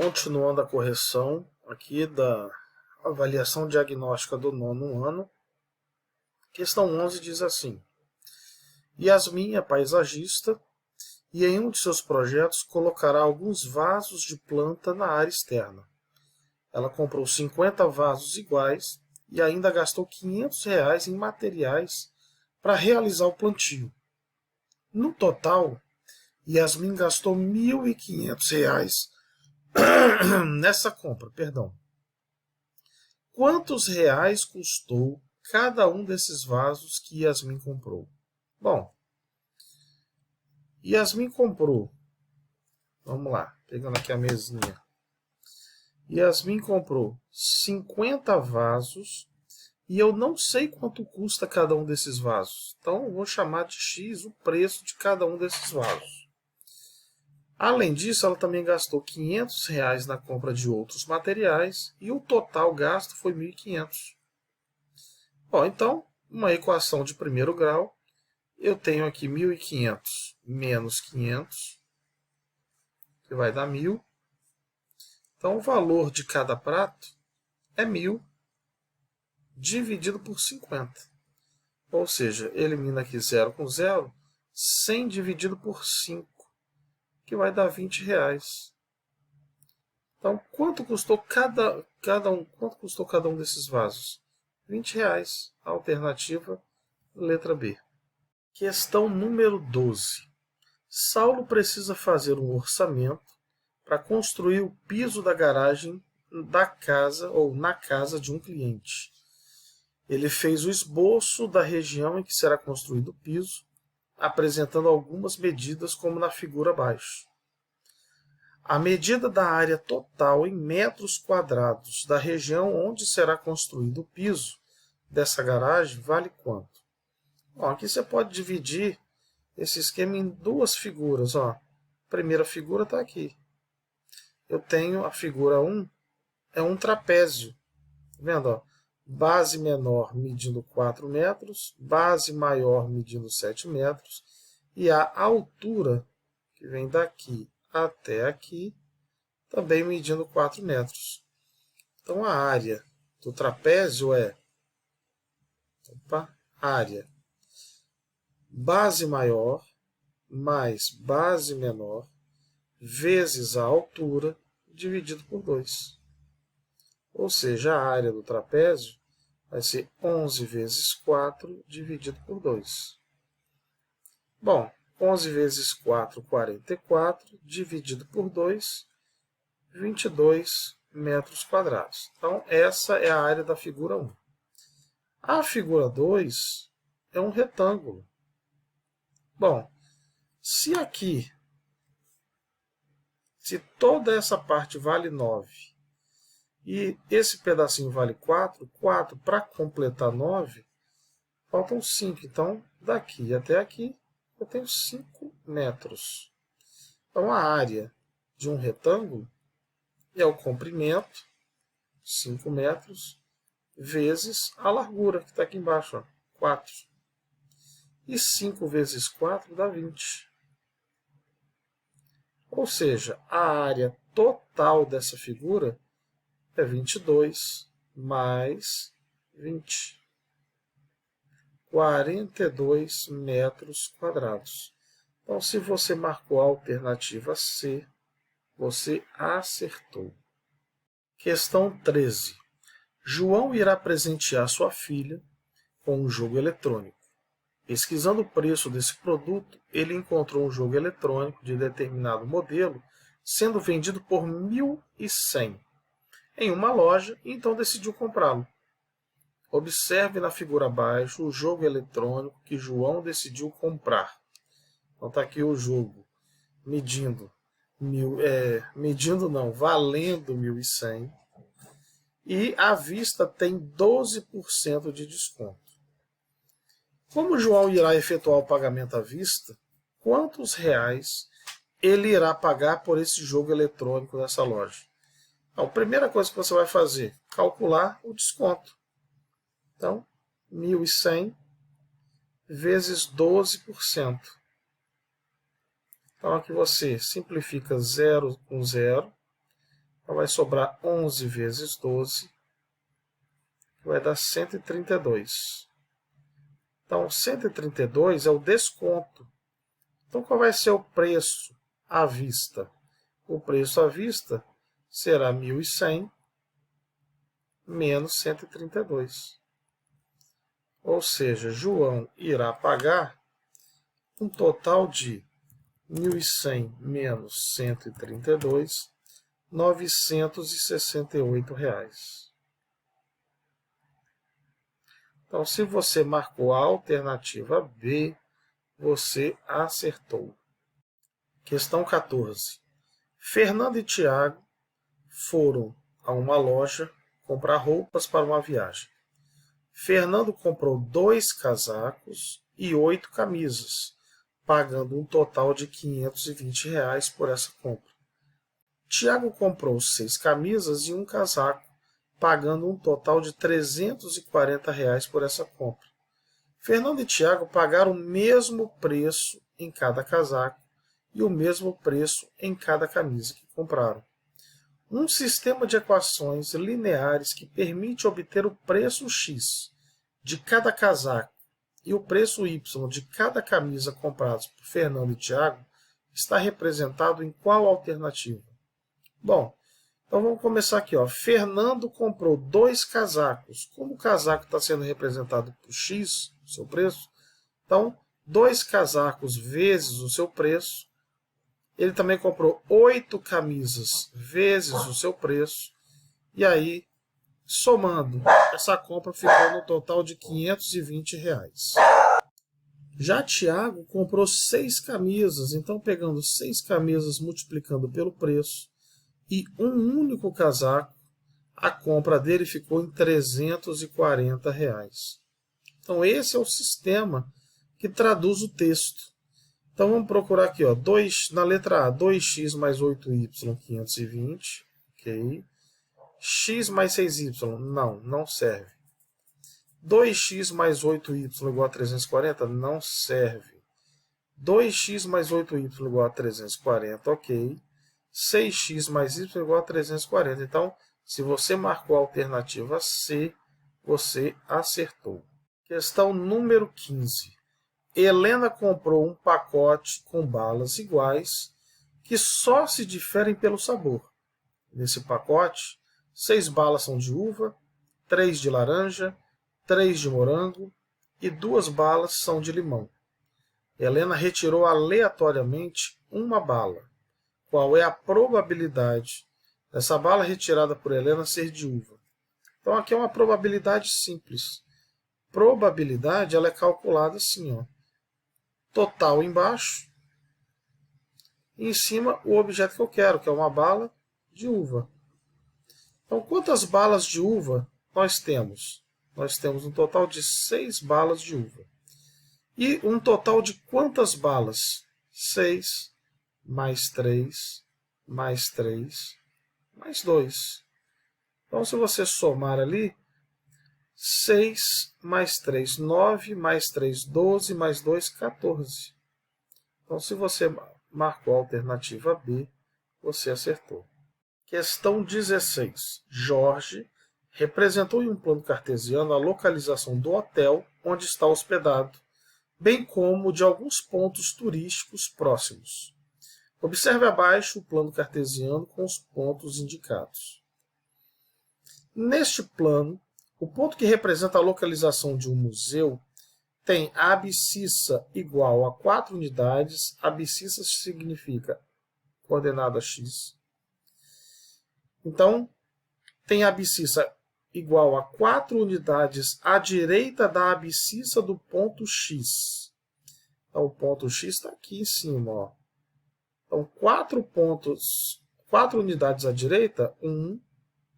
Continuando a correção aqui da avaliação diagnóstica do nono ano, questão 11 diz assim: Yasmin é paisagista e em um de seus projetos colocará alguns vasos de planta na área externa. Ela comprou 50 vasos iguais e ainda gastou R$ 500 em materiais para realizar o plantio. No total, Yasmin gastou R$ 1.500 nessa compra, perdão. Quantos reais custou cada um desses vasos que Yasmin comprou? Bom, Yasmin comprou, vamos lá, pegando aqui a mesinha. Yasmin comprou 50 vasos e eu não sei quanto custa cada um desses vasos. Então eu vou chamar de X o preço de cada um desses vasos. Além disso, ela também gastou R$ 500 na compra de outros materiais e o total gasto foi 1.500. Bom, então, uma equação de primeiro grau, eu tenho aqui 1.500 menos 500, que vai dar 1.000. Então, o valor de cada prato é 1.000 dividido por 50. Ou seja, elimina aqui 0 com 0, 100 dividido por 5, que vai dar R$ 20. Então, quanto custou cada um desses vasos? R$ 20. Alternativa, letra B. Questão número 12. Saulo precisa fazer um orçamento para construir o piso da garagem da casa ou na casa de um cliente. Ele fez o esboço da região em que será construído o piso, apresentando algumas medidas como na figura abaixo. A medida da área total em metros quadrados da região onde será construído o piso dessa garagem vale quanto? Bom, aqui você pode dividir esse esquema em duas figuras. Ó. A primeira figura está aqui. Eu tenho a figura 1, é um trapézio. Tá vendo? Ó? Base menor medindo 4 metros, base maior medindo 7 metros, e a altura, que vem daqui até aqui, também medindo 4 metros. Então a área do trapézio é área base maior mais base menor vezes a altura dividido por 2. Ou seja, a área do trapézio vai ser 11 vezes 4 dividido por 2. Bom, 11 vezes 4, 44, dividido por 2, 22 metros quadrados. Então, essa é a área da figura 1. A figura 2 é um retângulo. Bom, se toda essa parte vale 9 e esse pedacinho vale 4, 4 para completar 9, faltam 5. Então, daqui até aqui, eu tenho 5 metros. Então, a área de um retângulo é o comprimento, 5 metros, vezes a largura, que está aqui embaixo, ó, 4. E 5 vezes 4 dá 20. Ou seja, a área total dessa figura é 22 mais 20. 42 metros quadrados. Então, se você marcou a alternativa C, você acertou. Questão 13. João irá presentear sua filha com um jogo eletrônico. Pesquisando o preço desse produto, ele encontrou um jogo eletrônico de determinado modelo sendo vendido por 1.100 em uma loja e então decidiu comprá-lo. Observe na figura abaixo o jogo eletrônico que João decidiu comprar. Então está aqui o jogo valendo 1.100 e à vista tem 12% de desconto. Como João irá efetuar o pagamento à vista, quantos reais ele irá pagar por esse jogo eletrônico dessa loja? Então, a primeira coisa que você vai fazer, calcular o desconto. Então, 1.100 vezes 12%. Então, aqui você simplifica 0 com 0, Então vai sobrar 11 vezes 12, que vai dar 132. Então 132 é o desconto. Então qual vai ser o preço à vista? O preço à vista será 1.100 menos 132. Ou seja, João irá pagar um total de 1.100 menos 132, R$ 968. Então, se você marcou a alternativa B, você acertou. Questão 14. Fernando e Tiago foram a uma loja comprar roupas para uma viagem. Fernando comprou 2 casacos e 8 camisas, pagando um total de R$ 520 por essa compra. Tiago comprou 6 camisas e 1 casaco, pagando um total de R$ 340 por essa compra. Fernando e Tiago pagaram o mesmo preço em cada casaco e o mesmo preço em cada camisa que compraram. Um sistema de equações lineares que permite obter o preço X de cada casaco e o preço Y de cada camisa comprados por Fernando e Tiago está representado em qual alternativa? Bom, então vamos começar aqui. Fernando comprou 2 casacos. Como o casaco está sendo representado por X, o seu preço, então 2 casacos vezes o seu preço. Ele também comprou 8 camisas vezes o seu preço. E aí, somando, essa compra ficou no total de R$ 520. Já Tiago comprou 6 camisas. Então, pegando 6 camisas, multiplicando pelo preço, e um único casaco, a compra dele ficou em R$ 340. Então, esse é o sistema que traduz o texto. Então, vamos procurar aqui, na letra A, 2x mais 8y, 520. Ok. X mais 6y, não serve. 2x mais 8y igual a 340, não serve. 2x mais 8y igual a 340, ok. 6x mais y igual a 340. Então, se você marcou a alternativa C, você acertou. Questão número 15. Helena comprou um pacote com balas iguais que só se diferem pelo sabor. Nesse pacote, 6 balas são de uva, 3 de laranja, 3 de morango e 2 balas são de limão. Helena retirou aleatoriamente uma bala. Qual é a probabilidade dessa bala retirada por Helena ser de uva? Então aqui é uma probabilidade simples. Probabilidade ela é calculada assim, total embaixo, e em cima o objeto que eu quero, que é uma bala de uva. Então, quantas balas de uva nós temos? Nós temos um total de 6 balas de uva. E um total de quantas balas? 6 mais 3, mais 3, mais 2. Então, se você somar ali, 6 mais 3, 9, mais 3, 12, mais 2, 14. Então, se você marcou a alternativa B, você acertou. Questão 16. Jorge representou em um plano cartesiano a localização do hotel onde está hospedado, bem como de alguns pontos turísticos próximos. Observe abaixo o plano cartesiano com os pontos indicados. Neste plano, o ponto que representa a localização de um museu tem a abscissa igual a 4 unidades. Abscissa significa coordenada x. Então, tem a abscissa igual a 4 unidades à direita da abscissa do ponto x. Então, o ponto x está aqui em cima. Então, 4 unidades à direita, 1,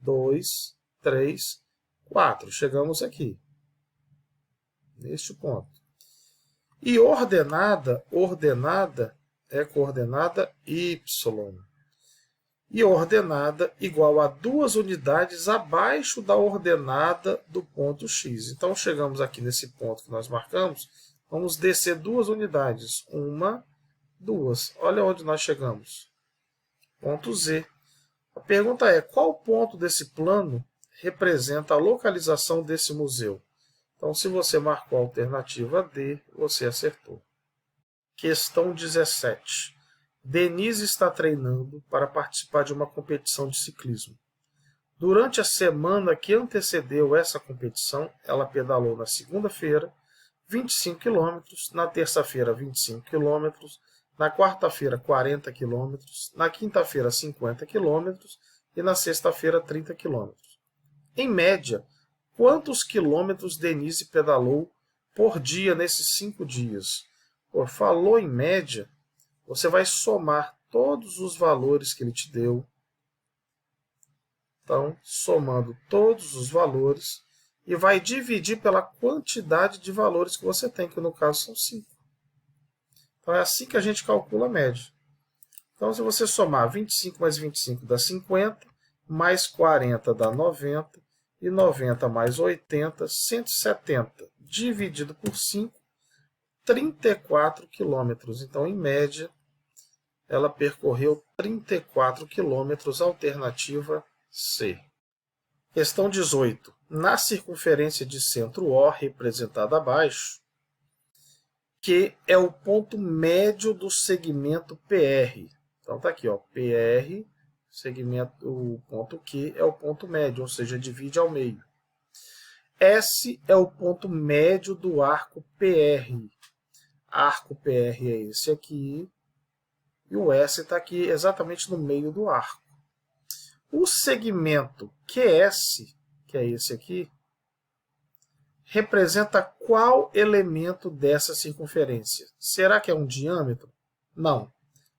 2, 3, 4. Chegamos aqui, neste ponto. E ordenada é coordenada y. E ordenada igual a 2 unidades abaixo da ordenada do ponto x. Então, chegamos aqui nesse ponto que nós marcamos, vamos descer 2 unidades. 1, 2. Olha onde nós chegamos. Ponto Z. A pergunta é, qual ponto desse plano representa a localização desse museu? Então, se você marcou a alternativa D, você acertou. Questão 17. Denise está treinando para participar de uma competição de ciclismo. Durante a semana que antecedeu essa competição, ela pedalou na segunda-feira 25 km, na terça-feira 25 km, na quarta-feira 40 km, na quinta-feira 50 km e na sexta-feira 30 km. Em média, quantos quilômetros Denise pedalou por dia nesses 5 dias? Falou em média, você vai somar todos os valores que ele te deu. Então, somando todos os valores, e vai dividir pela quantidade de valores que você tem, que no caso são 5. Então, é assim que a gente calcula a média. Então, se você somar 25 mais 25 dá 50, mais 40 dá 90, e 90 mais 80, 170, dividido por 5, 34 quilômetros. Então, em média, ela percorreu 34 quilômetros, alternativa C. Questão 18. Na circunferência de centro-O, representada abaixo, Q é o ponto médio do segmento PR. Então, está aqui, ó, PR, segmento, o ponto Q é o ponto médio, ou seja, divide ao meio. S é o ponto médio do arco PR. Arco PR é esse aqui, e o S está aqui exatamente no meio do arco. O segmento QS, que é esse aqui, representa qual elemento dessa circunferência? Será que é um diâmetro? Não.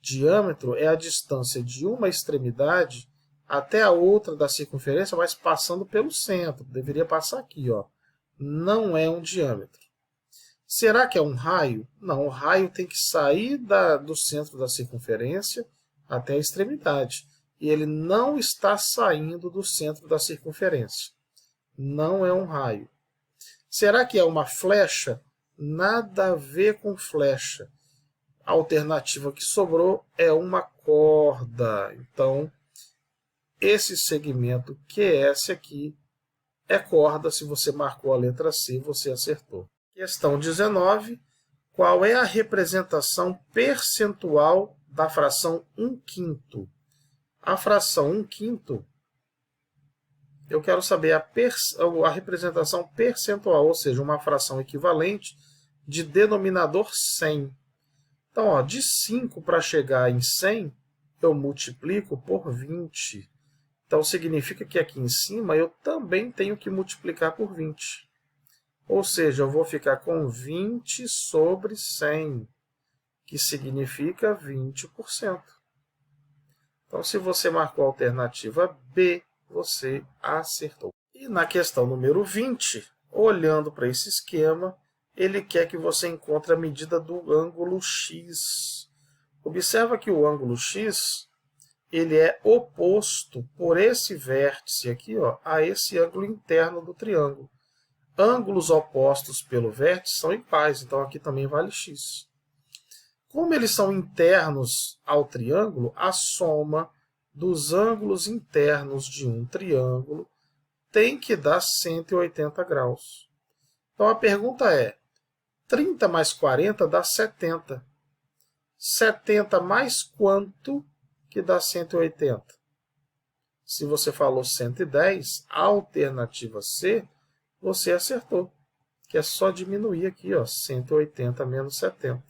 Diâmetro é a distância de uma extremidade até a outra da circunferência, mas passando pelo centro. Deveria passar aqui, ó. Não é um diâmetro. Será que é um raio? Não, o raio tem que sair do centro da circunferência até a extremidade. E ele não está saindo do centro da circunferência. Não é um raio. Será que é uma flecha? Nada a ver com flecha. A alternativa que sobrou é uma corda. Então, esse segmento QS aqui é corda. Se você marcou a letra C, você acertou. Questão 19. Qual é a representação percentual da fração 1/5? A fração 1/5, eu quero saber a representação percentual, ou seja, uma fração equivalente de denominador 100. Então, ó, de 5 para chegar em 100, eu multiplico por 20. Então, significa que aqui em cima eu também tenho que multiplicar por 20. Ou seja, eu vou ficar com 20 sobre 100, que significa 20%. Então, se você marcou a alternativa B, você acertou. E na questão número 20, olhando para esse esquema, ele quer que você encontre a medida do ângulo X. Observa que o ângulo X ele é oposto por esse vértice aqui, ó, a esse ângulo interno do triângulo. Ângulos opostos pelo vértice são iguais, então aqui também vale X. Como eles são internos ao triângulo, a soma dos ângulos internos de um triângulo tem que dar 180 graus. Então a pergunta é, 30 mais 40 dá 70. 70 mais quanto que dá 180? Se você falou 110, a alternativa C, você acertou. Que é só diminuir aqui, ó, 180 menos 70.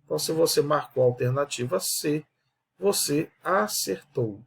Então, se você marcou a alternativa C, você acertou.